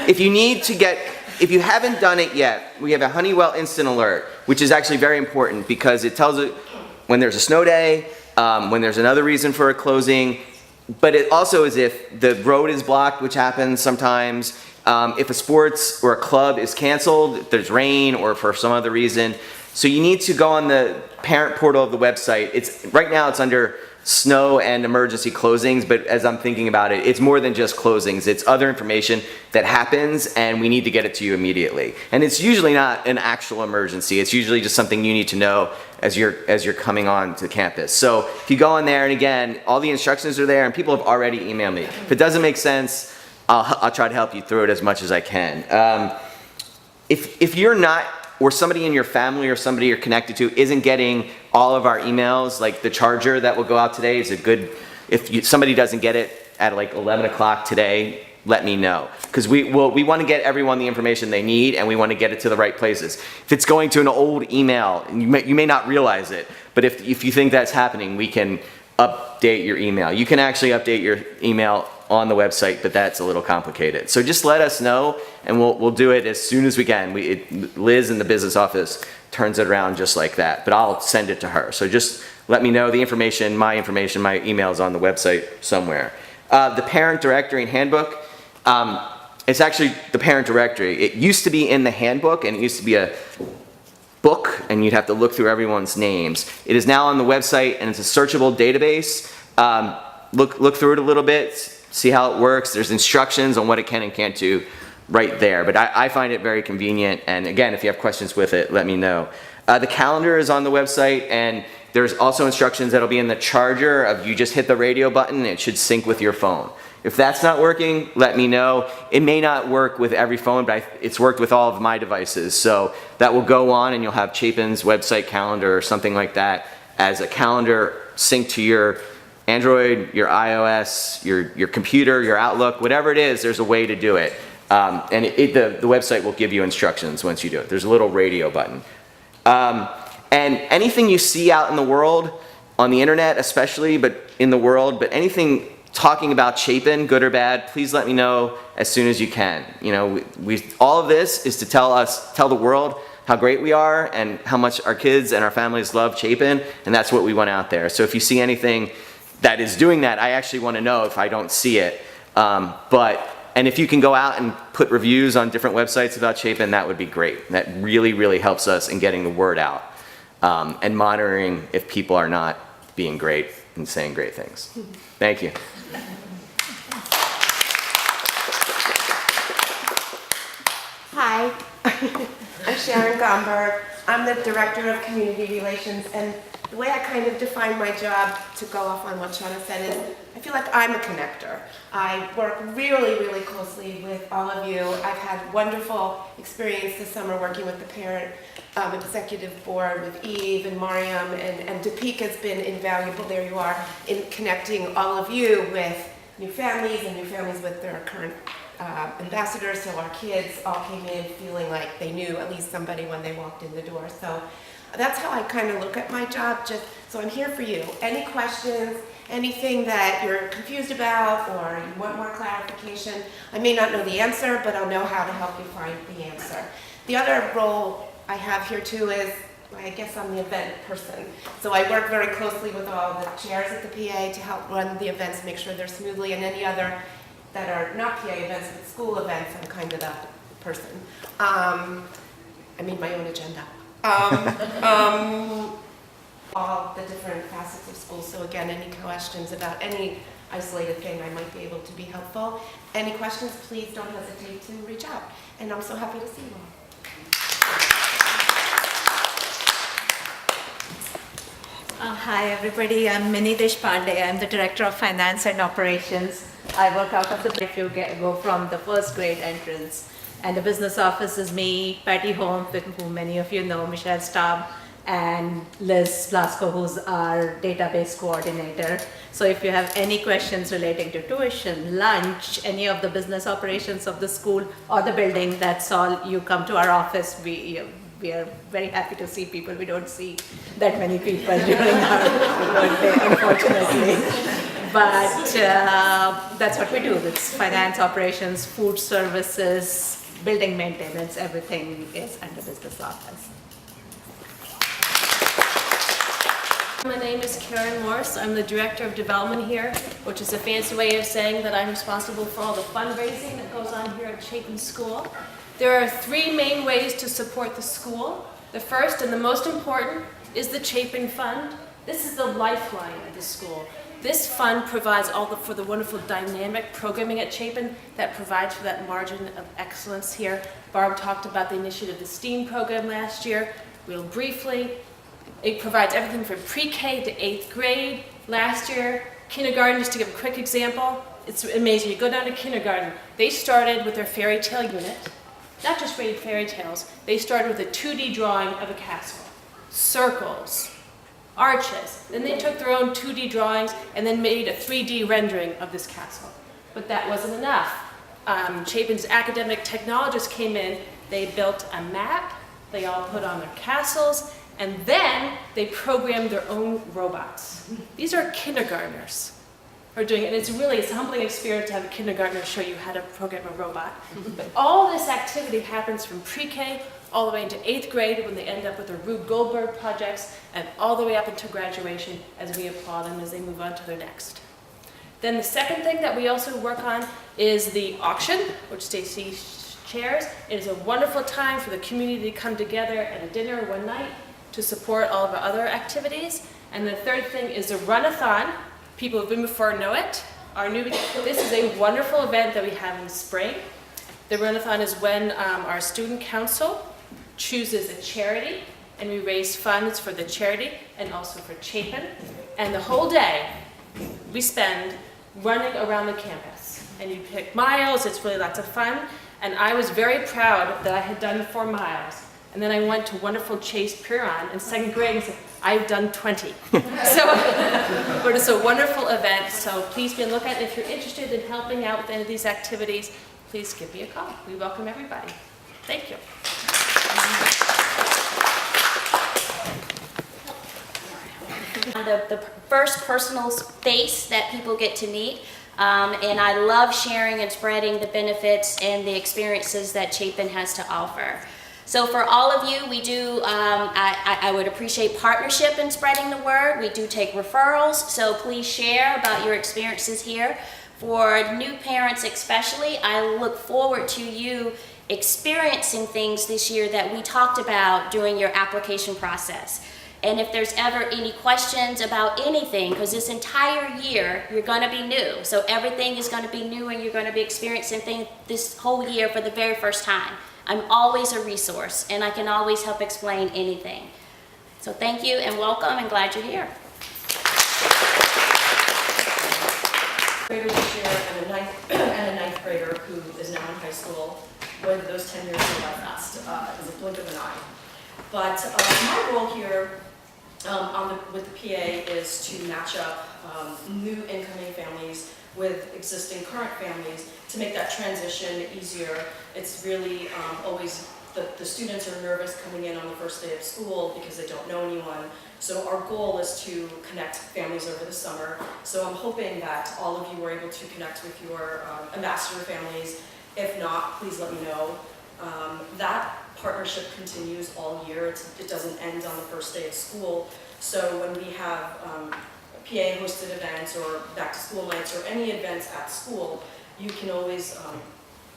if you haven't done it yet, we have a Honeywell Instant Alert, which is actually very important because it tells it when there's a snow day, when there's another reason for a closing, but it also is if the road is blocked, which happens sometimes, if a sports or a club is canceled, if there's rain or for some other reason, So you need to go on the parent portal of the website. Right now it's under snow and emergency closings, but as I'm thinking about it, it's more than just closings. It's other information that happens and we need to get it to you immediately. And it's usually not an actual emergency. It's usually just something you need to know as you're coming on to campus. So if you go on there, and again, all the instructions are there and people have already emailed me. If it doesn't make sense, I'll try to help you through it as much as I can. If you're not, or somebody in your family or somebody you're connected to isn't getting all of our emails, like the charger that will go out today is a good, somebody doesn't get it at like 11 o'clock today, let me know. Because we want to get everyone the information they need and we want to get it to the right places. If it's going to an old email, you may not realize it, but if you think that's happening, we can update your email. You can actually update your email on the website, but that's a little complicated. So just let us know and we'll do it as soon as we can. Liz in the business office turns it around just like that, but I'll send it to her. So just let me know the information, my email is on the website somewhere. The parent directory and handbook, it's actually the parent directory. It used to be in the handbook and it used to be a book and you'd have to look through everyone's names. It is now on the website and it's a searchable database. Look through it a little bit, see how it works. There's instructions on what it can and can't do right there. But I find it very convenient. And again, if you have questions with it, let me know. The calendar is on the website and there's also instructions that'll be in the charger of you just hit the radio button and it should sync with your phone. If that's not working, let me know. It may not work with every phone, but it's worked with all of my devices. So that will go on and you'll have Chapin's website calendar or something like that as a calendar synced to your Android, your iOS, your computer, your Outlook, whatever it is, there's a way to do it. And the website will give you instructions once you do it. There's a little radio button. And anything you see out in the world, on the internet especially, but in the world, but anything talking about Chapin, good or bad, please let me know as soon as you can. You know, all of this is to tell the world how great we are and how much our kids and our families love Chapin, and that's what we want out there. So if you see anything that is doing that, I actually want to know if I don't see it. And if you can go out and put reviews on different websites about Chapin, that would be great. That really, really helps us in getting the word out and monitoring if people are not being great and saying great things. Thank you. Hi, I'm Sharon Gomberg. I'm the Director of Community Relations, and the way I kind of define my job, to go off on what Shauna said, is I feel like I'm a connector. I work really, really closely with all of you. I've had wonderful experience this summer working with the parent executive board with Eve and Mariam, and Deepika has been invaluable, there you are, in connecting all of you with new families and new families with their current ambassadors. So our kids all came in feeling like they knew at least somebody when they walked in the door. So that's how I kind of look at my job. So I'm here for you. Any questions, anything that you're confused about or you want more clarification, I may not know the answer, but I'll know how to help you find the answer. The other role I have here too is, I guess I'm the event person. So I work very closely with all the chairs at the PA to help run the events, make sure they're smoothly, and any other that are not PA events, but school events, I'm kind of the person. I made my own agenda. All the different facets of school. So again, any questions about any isolated thing, I might be able to be helpful. Any questions, please don't hesitate to reach out. And I'm so happy to see you all. Hi everybody, I'm Mini Deshpande. I'm the Director of Finance and Operations. I work out of the, if you go from the first grade entrance. And the business office is me, Patty Holmes, who many of you know, Michelle Staub, and Liz Blasco, who's our database coordinator. So if you have any questions relating to tuition, lunch, any of the business operations of the school or the building, that's all, you come to our office. We are very happy to see people. We don't see that many people during our workday, unfortunately. But that's what we do. It's finance, operations, food services, building maintenance, everything is under business office. My name is Karen Morse. I'm the Director of Development here, which is a fancy way of saying that I'm responsible for all the fundraising that goes on here at Chapin School. There are three main ways to support the school. The first and the most important is the Chapin Fund. This is the lifeline of the school. This fund provides for the wonderful dynamic programming at Chapin that provides for that margin of excellence here. Barb talked about the initiative, the STEAM program last year, real briefly. It provides everything from pre-K to 8th grade. Last year, kindergarten, just to give a quick example, it's amazing. You go down to kindergarten, they started with their fairy tale unit, not just reading fairy tales, they started with a 2D drawing of a castle, circles, arches. Then they took their own 2D drawings and then made a 3D rendering of this castle. But that wasn't enough. Chapin's academic technologists came in, they built a map, they all put on their castles, and then they programmed their own robots. These are kindergartners who are doing it, and it's a humbling experience to have a kindergartner show you how to program a robot. But all this activity happens from pre-K all the way into 8th grade when they end up with their Rube Goldberg projects, and all the way up until graduation as we applaud them as they move on to their next. Then the second thing that we also work on is the auction, which Stacy chairs. It is a wonderful time for the community to come together at a dinner one night to support all of our other activities. And the third thing is a run-a-thon. People who've been before know it. This is a wonderful event that we have in spring. The run-a-thon is when our student council chooses a charity, and we raise funds for the charity and also for Chapin. And the whole day we spend running around the campus. And you pick miles, it's really lots of fun. And I was very proud that I had done 4 miles. And then I went to wonderful Chase Piron in 2nd grade and said, I've done 20. But it's a wonderful event, so please be on the lookout. If you're interested in helping out with any of these activities, please give me a call. We welcome everybody. Thank you. The first personal face that people get to meet. And I love sharing and spreading the benefits and the experiences that Chapin has to offer. So for all of you, we do, I would appreciate partnership in spreading the word. We do take referrals, so please share about your experiences here. For new parents especially, I look forward to you experiencing things this year that we talked about during your application process. And if there's ever any questions about anything, because this entire year you're going to be new, so everything is going to be new and you're going to be experiencing things this whole year for the very first time. I'm always a resource and I can always help explain anything. So thank you and welcome and glad you're here. Graders this year and a ninth grader who is now in high school, whether those 10 years go by fast, is a blink of an eye. But my role here with the PA is to match up new incoming families with existing current families to make that transition easier. It's really always, the students are nervous coming in on the first day of school because they don't know anyone. So our goal is to connect families over the summer. So I'm hoping that all of you were able to connect with your ambassador families. If not, please let me know. That partnership continues all year. It doesn't end on the first day of school. So when we have PA hosted events or back to school nights or any events at school, you can always,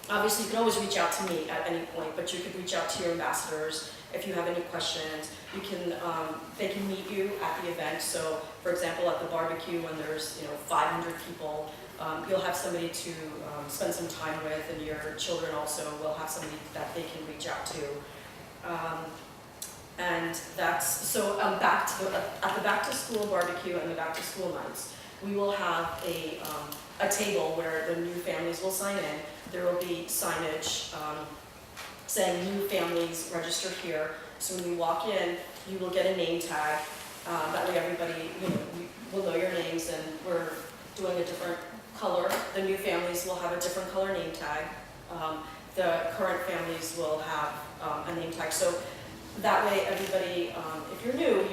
obviously you can always reach out to me at any point, but you could reach out to your ambassadors if you have any questions. You can, they can meet you at the event. So for example, at the barbecue when there's 500 people, you'll have somebody to spend some time with, and your children also will have somebody that they can reach out to. And that's, so at the back to school barbecue and the back to school nights, we will have a table where the new families will sign in. There will be signage saying new families register here. So when you walk in, you will get a name tag. That way everybody will know your names, and we're doing a different color. The new families will have a different color name tag. The current families will have a name tag. So that way everybody, if you're new,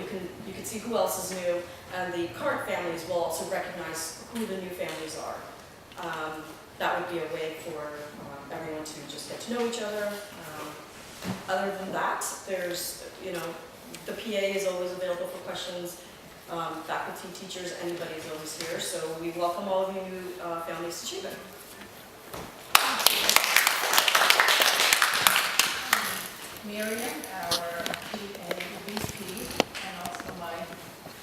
you can see who else is new, and the current families will also recognize who the new families are. That would be a way for everyone to just get to know each other. Other than that, there's, the PA is always available for questions. Faculty, teachers, anybody is always here. So we welcome all of you new families to Chapin. Miriam, our PA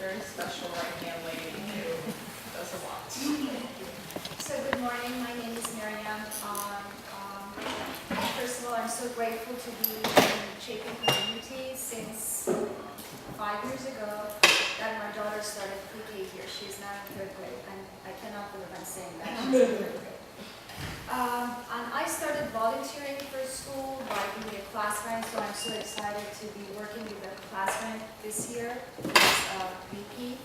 very special right-hand lady who does a lot. So good morning, my name is Miriam. First of all, I'm so grateful to be in the Chapin community since 5 years ago that my daughter started pre-K here. She's now in 3rd grade, and I cannot believe I'm saying that. She's in 3rd grade. And I started volunteering for school by being a classmate, so I'm so excited to be working with a classmate this year, as VP.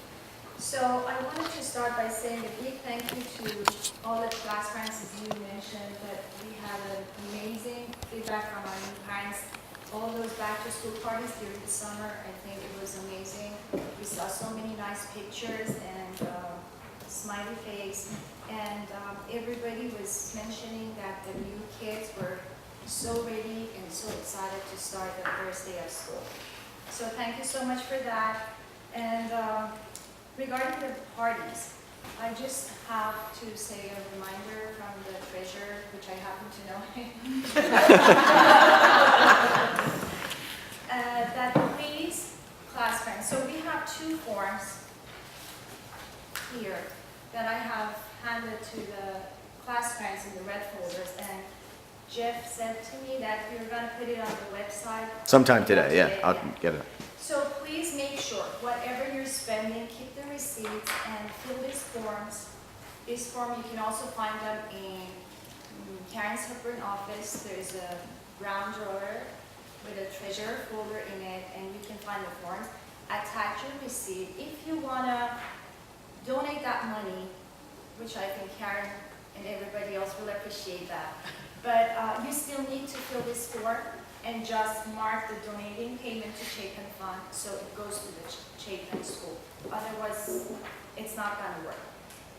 So I wanted to start by saying a big thank you to all the classmates, as you mentioned, that we had an amazing feedback from our new parents. All those back-to-school parties during the summer, I think it was amazing. We saw so many nice pictures and smiley face, and everybody was mentioning that the new kids were so ready and so excited to start their first day of school. So thank you so much for that. And regarding the parties, I just have to say a reminder from the treasurer, which I happen to know, that please, class friends, so we have 2 forms here that I have handed to the class friends in the red folders, and Jeff said to me that we were going to put it on the website. Sometime today, yeah, I'll get it. So please make sure, whatever you're spending, keep the receipts and fill these forms. This form, you can also find them in Karen's Hepburn office. There's a brown drawer with a treasurer folder in it, and you can find the forms. Attach your receipt. If you want to donate that money, which I think Karen and everybody else will appreciate that, but you still need to fill this form and just mark the donating payment to Chapin Fund so it goes to the Chapin School. Otherwise, it's not going to work.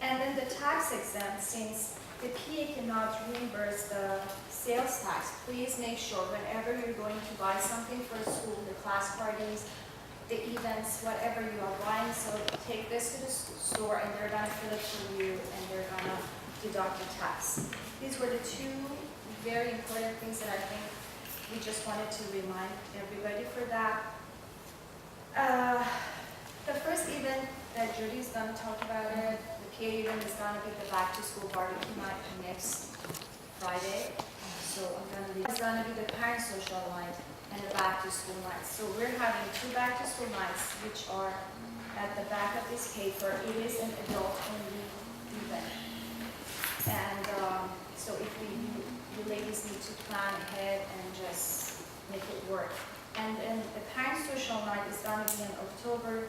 And then the tax exempt, since the PA cannot reimburse the sales tax, please make sure whenever you're going to buy something for a school, the class parties, the events, whatever you are buying, so take this to the store and they're going to fill it for you and they're going to deduct the tax. These were the 2 very important things that I think we just wanted to remind everybody for that. The first event that Judy's going to talk about it, the PA event is going to be the back to school barbecue night next Friday. So it's going to be the parent social night and the back to school nights. So we're having 2 back to school nights, which are at the back of this paper. It is an adult only event. And so if you ladies need to plan ahead and just make it work. And then the parent social night is going to be on October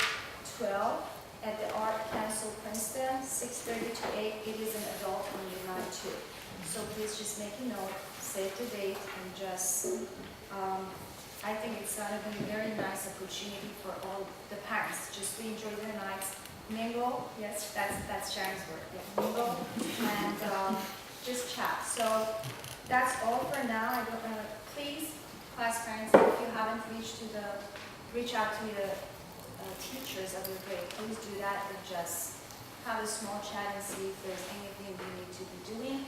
12th at the Art Council Princeton, 6:30 to 8. It is an adult only night too. So please just make a note, save the date, and just, I think it's going to be a very nice opportunity for all the parents just to enjoy their nights. Mingle, yes, that's Sharon's word, yeah, mingle, and just chat. So that's all for now. Please, class parents, if you haven't reach out to the teachers of your grade, please do that and just have a small chat and see if there's anything we need to be doing.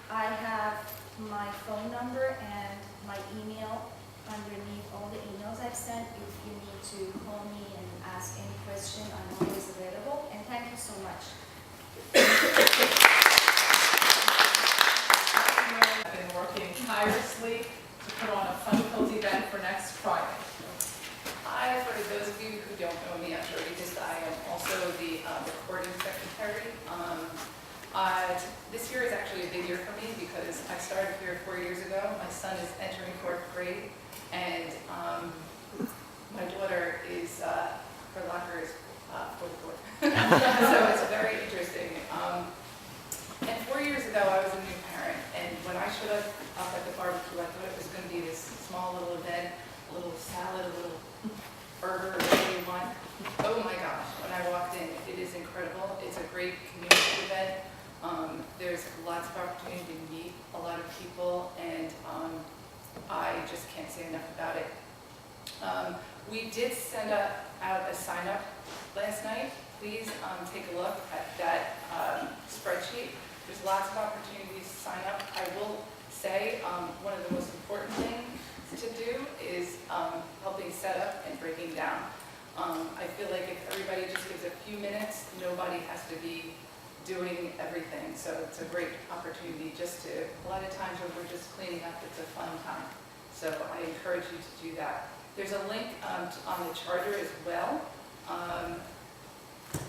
I have my phone number and my email underneath all the emails I've sent. If you need to call me and ask any question, I'm always available. And thank you so much. I've been working tirelessly to put on a fun-filled event for next Friday. For those of you who don't know me, I'm sure because I am also the recording secretary. This year is actually a big year for me because I started here 4 years ago. My son is entering 4th grade, and my daughter is, her locker is 4th floor. So it's very interesting. And 4 years ago, I was a new parent, and when I showed up at the barbecue, I thought it was going to be this small little event, a little salad, a little burger, whatever you want. Oh my gosh, when I walked in, it is incredible. It's a great community event. There's lots of opportunity to meet a lot of people, and I just can't say enough about it. We did send out a sign-up last night. Please take a look at that spreadsheet. There's lots of opportunities to sign up. I will say one of the most important things to do is helping set up and breaking down. I feel like if everybody just gives a few minutes, nobody has to be doing everything. So it's a great opportunity just to, a lot of times when we're just cleaning up, it's a fun time. So I encourage you to do that. There's a link on the charter as well.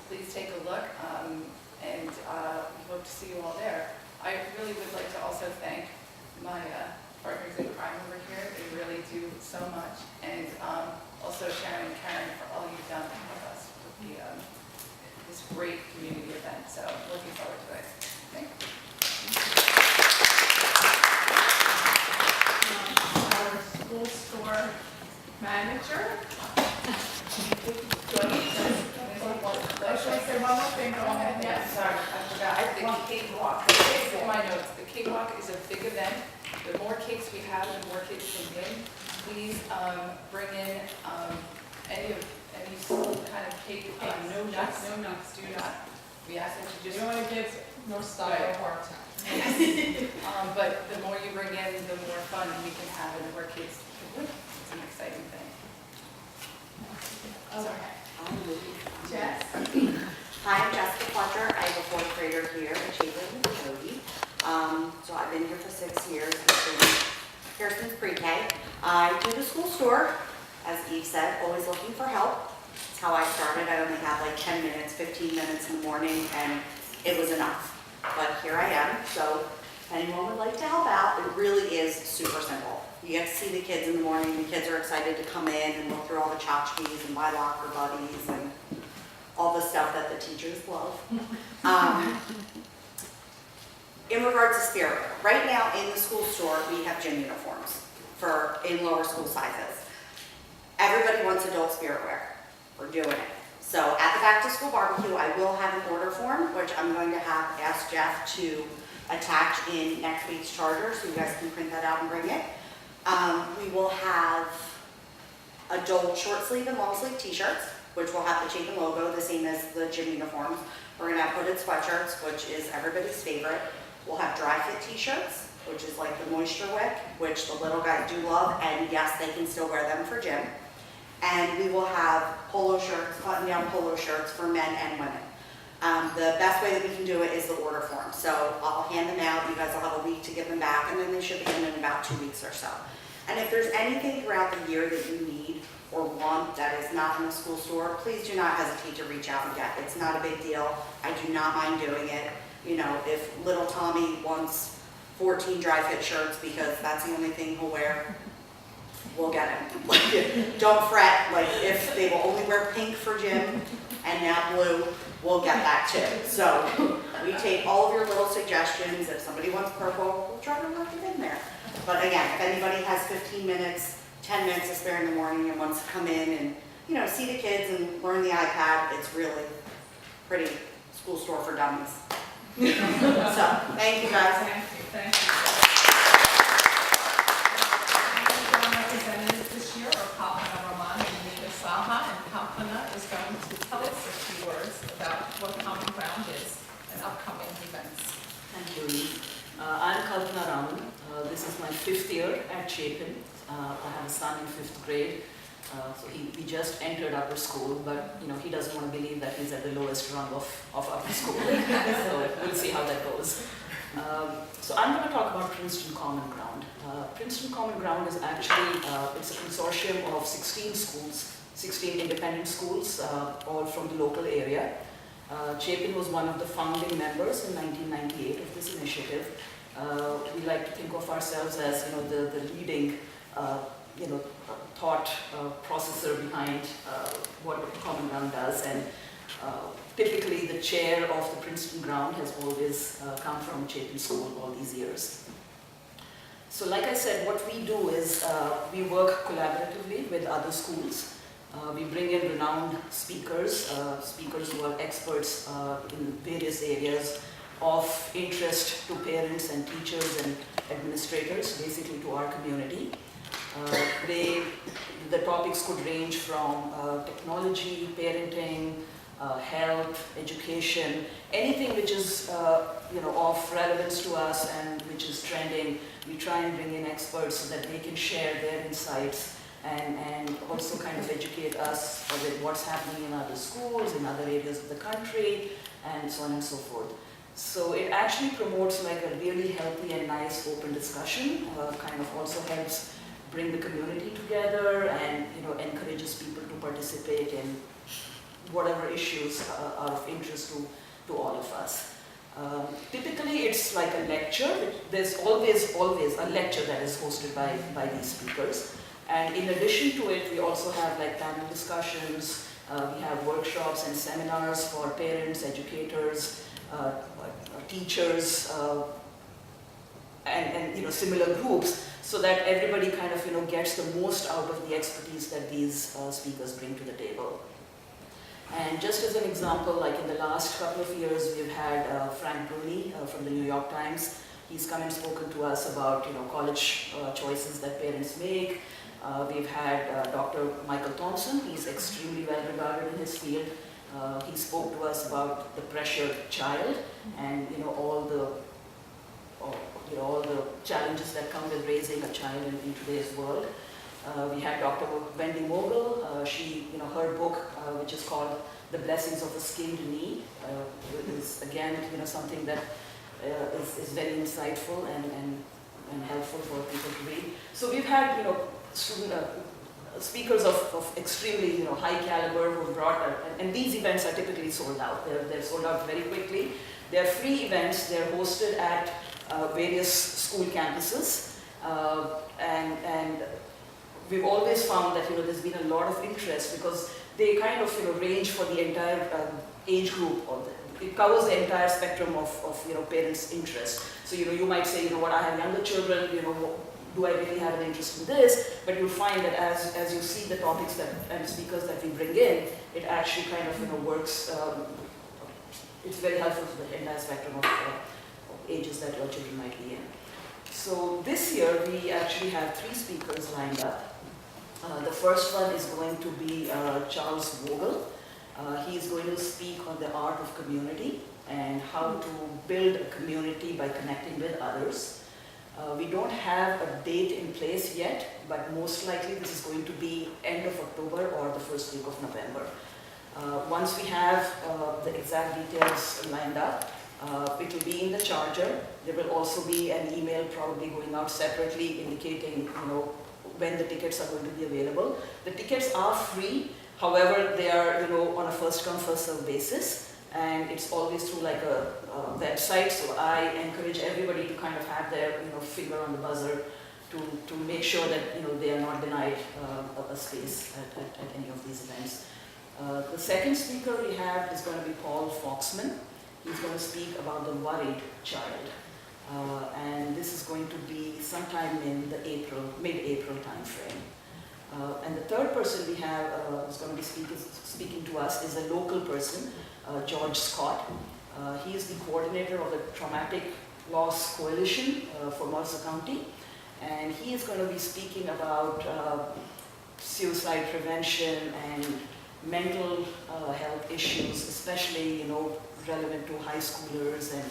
Please take a look, and we hope to see you all there. I really would like to also thank my partners in crime over here. They really do so much. And also Sharon and Karen for all you've done to help us with this great community event. So looking forward to it. Thank you. Our school store manager. I should say one more thing. Go ahead. Yeah, sorry, I forgot. The cakewalk. It's in my notes. The cakewalk is a big event. The more cakes we have, the more kids can win. Please bring in any kind of cake. No nuts. No nuts. Do not. We ask that you just. You don't want to give no style or hard time. But the more you bring in, the more fun we can have, and the more kids can win. It's an exciting thing. Okay. Jess? Hi, I'm Jessica Fletcher. I'm a fourth grader here at Chapin, Missouri. So I've been here for 6 years. I've been here since pre-K. I do the school store, as Eve said, always looking for help. That's how I started. I only had like 10 minutes, 15 minutes in the morning, and it was enough. But here I am. So if anyone would like to help out, it really is super simple. You get to see the kids in the morning. The kids are excited to come in and look through all the tchotchkes and buy locker buddies and all the stuff that the teachers love. In regards to spirit, right now in the school store, we have gym uniforms in lower school sizes. Everybody wants adult spirit wear. We're doing it. So at the back to school barbecue, I will have an order form, which I'm going to ask Jeff to attach in next week's charter, so you guys can print that out and bring it. We will have adult short sleeve and long sleeve t-shirts, which will have the Chapin logo, the same as the gym uniforms. We're going to have hooded sweatshirts, which is everybody's favorite. We'll have dry fit t-shirts, which is like the moisture wick, which the little guys do love, and yes, they can still wear them for gym. And we will have polo shirts, button down polo shirts for men and women. The best way that we can do it is the order form. So I'll hand them out, you guys will have a week to give them back, and then they should be in about 2 weeks or so. And if there's anything throughout the year that you need or want that is not in the school store, please do not hesitate to reach out and get. It's not a big deal. I do not mind doing it. You know, if little Tommy wants 14 dry fit shirts because that's the only thing he'll wear, we'll get him. Don't fret, like if they will only wear pink for gym and now blue, we'll get that too. So we take all of your little suggestions. If somebody wants purple, we'll try to work it in there. But again, if anybody has 15 minutes, 10 minutes to spare in the morning and wants to come in and, you know, see the kids and learn the iPad, it's really pretty school store for dummies. So, thank you guys. Thank you. Representatives this year are Kalpana Roman and Nita Saha, and Kalpana is going to tell us a few words about what Common Ground is and upcoming events. Thank you, Lee. I'm Kalpana Raman. This is my 5th year at Chapin. I have a son in 5th grade. So he just entered upper school, but you know he doesn't want to believe that he's at the lowest rung of upper school. So we'll see how that goes. So I'm going to talk about Princeton Common Ground. Princeton Common Ground is actually it's a consortium of 16 schools, 16 independent schools, all from the local area. Chapin was one of the founding members in 1998 of this initiative. We like to think of ourselves as the leading thought processor behind what Common Ground does, and typically the chair of the Princeton Ground has always come from Chapin School all these years. So like I said, what we do is we work collaboratively with other schools. We bring in renowned speakers, speakers who are experts in various areas of interest to parents and teachers and administrators, basically to our community. The topics could range from technology, parenting, health, education, anything which is of relevance to us and which is trending. We try and bring in experts so that they can share their insights and also kind of educate us with what's happening in other schools, in other areas of the country, and so on and so forth. So it actually promotes like a really healthy and nice open discussion, kind of also helps bring the community together and encourages people to participate in whatever issues are of interest to all of us. Typically it's like a lecture. There's always a lecture that is hosted by these speakers. And in addition to it, we also have like panel discussions, we have workshops and seminars for parents, educators, teachers, and similar groups, so that everybody kind of gets the most out of the expertise that these speakers bring to the table. And just as an example, like in the last couple of years, we've had Frank Bruni from the New York Times. He's come and spoken to us about college choices that parents make. We've had Dr. Michael Thompson. He's extremely well regarded in his field. He spoke to us about the pressured child and all the challenges that come with raising a child in today's world. We had Dr. Wendy Mogul. She, her book, which is called The Blessings of a Skinned Knee, is again, something that is very insightful and helpful for people to read. So we've had, speakers of extremely, high caliber who brought, and these events are typically sold out. They're sold out very quickly. They're free events. They're hosted at various school campuses, and we've always found that there's been a lot of interest because they kind of range for the entire age group. It covers the entire spectrum of parents' interest. So you might say, what, I have younger children, do I really have an interest in this? But you'll find that as you see the topics and speakers that we bring in, it actually kind of works. It's very helpful to the entire spectrum of ages that your children might be in. So this year we actually have 3 speakers lined up. The first one is going to be Charles Vogel. He's going to speak on the art of community and how to build a community by connecting with others. We don't have a date in place yet, but most likely this is going to be end of October or the first week of November. Once we have the exact details lined up, it will be in the charger. There will also be an email probably going out separately indicating when the tickets are going to be available. The tickets are free, however they are on a first come first serve basis. And it's always through like a website, so I encourage everybody to kind of have their finger on the buzzer to make sure that they are not denied a space at any of these events. The second speaker we have is going to be Paul Foxman. He's going to speak about the worried child, and this is going to be sometime in the mid-April time frame. And the third person we have who's going to be speaking to us is a local person, George Scott. He is the coordinator of the Traumatic Loss Coalition for Mercer County, and he is going to be speaking about suicide prevention and mental health issues, especially relevant to high schoolers, and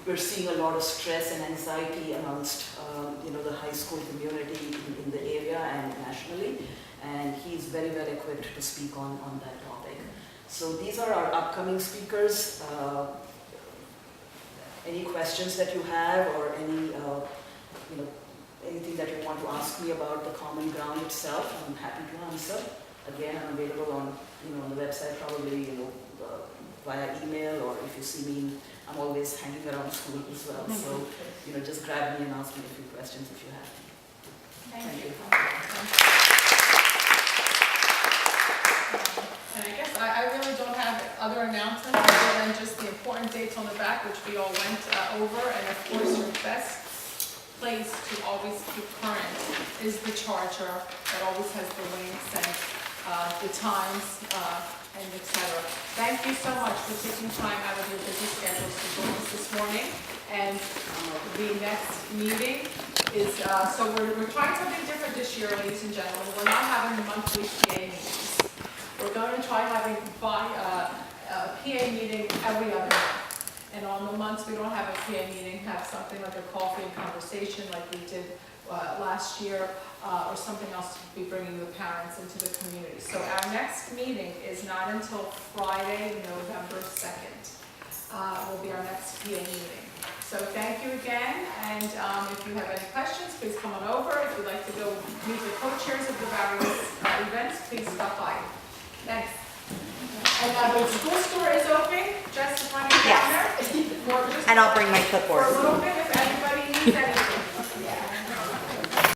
we're seeing a lot of stress and anxiety amongst the high school community in the area and nationally, and he's very well equipped to speak on that topic. So these are our upcoming speakers. Any questions that you have, or any anything that you want to ask me about the Common Ground itself, I'm happy to answer. Again, I'm available on on the website, probably via email, or if you see me, I'm always hanging around school as well. So just grab me and ask me a few questions if you have. Thank you. And I guess I really don't have other announcements other than just the important dates on the back, which we all went over. And of course, your best place to always keep current is the charger that always has the links and the times and etc. Thank you so much for taking time out of your busy schedules to join us this morning. And the next meeting is, so we're trying something different this year, ladies and gentlemen. We're not having the monthly PA meetings. We're going to try having a PA meeting every other month. And on the months we don't have a PA meeting, have something like a coffee and conversation like we did last year, or something else to be bringing the parents into the community. So our next meeting is not until Friday, November 2nd. Will be our next PA meeting. So thank you again, and if you have any questions, please come on over. If you'd like to go meet the co-chairs of the various events, please stop by. Thanks. And the school store is open, just running down there. And I'll bring my For clipboard. a little bit, if anybody needs anything.